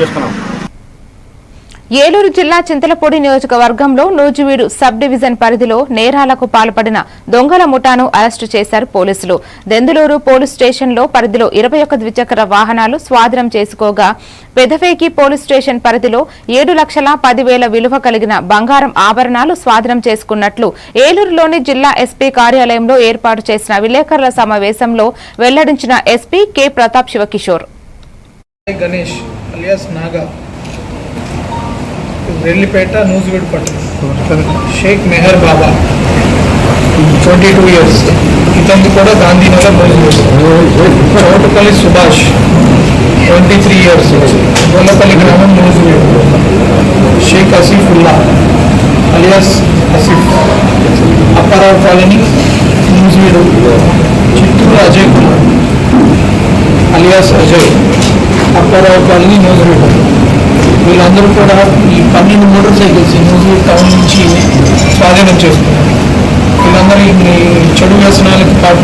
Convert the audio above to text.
తెలియజేస్తున్నాం. ఏలూరు జిల్లా చింతలపూడి నియోజకవర్గంలో నూజివీడు సబ్ డివిజన్ పరిధిలో నేరాలకు పాల్పడిన దొంగల ముఠాను అరెస్టు చేశారు పోలీసులు. దెందులూరు పోలీస్ స్టేషన్లో పరిధిలో 21 ద్విచక్ర వాహనాలు స్వాధీనం చేసుకోగా పెదవేగి పోలీస్ స్టేషన్ పరిధిలో 7,10,000 విలువ కలిగిన బంగారం ఆభరణాలు స్వాధీనం చేసుకున్నట్లు ఏలూరులోని జిల్లా ఎస్పీ కార్యాలయంలో ఏర్పాటు చేసిన విలేకరుల సమావేశంలో వెల్లడించిన SP K Pratap Shivakishore. Ganesh alias Naga, Rellipeta, Nuzvid పట్టణం. షేక్ మెహర్ బాబా 22 years, ఇతను కూడా గాంధీనగర్, నూజివీడు. చౌటుపల్లి సుభాష్ 23 years, గొల్లపల్లి గ్రామం, Nuzvid. Shaik Asifullah alias Asif, Apparao colony, Nuzvid. Chittoor Ajay Kumar alias Ajay, Apparao colony, Nuzvid. వీళ్ళందరూ కూడా ఈ 12 మోటార్ సైకిల్స్ నూజివీడు టౌన్ నుంచి స్వాధీనం చేసుకున్నారు. వీళ్ళందరూ ఈ చెడు వ్యసనాలకు పాటు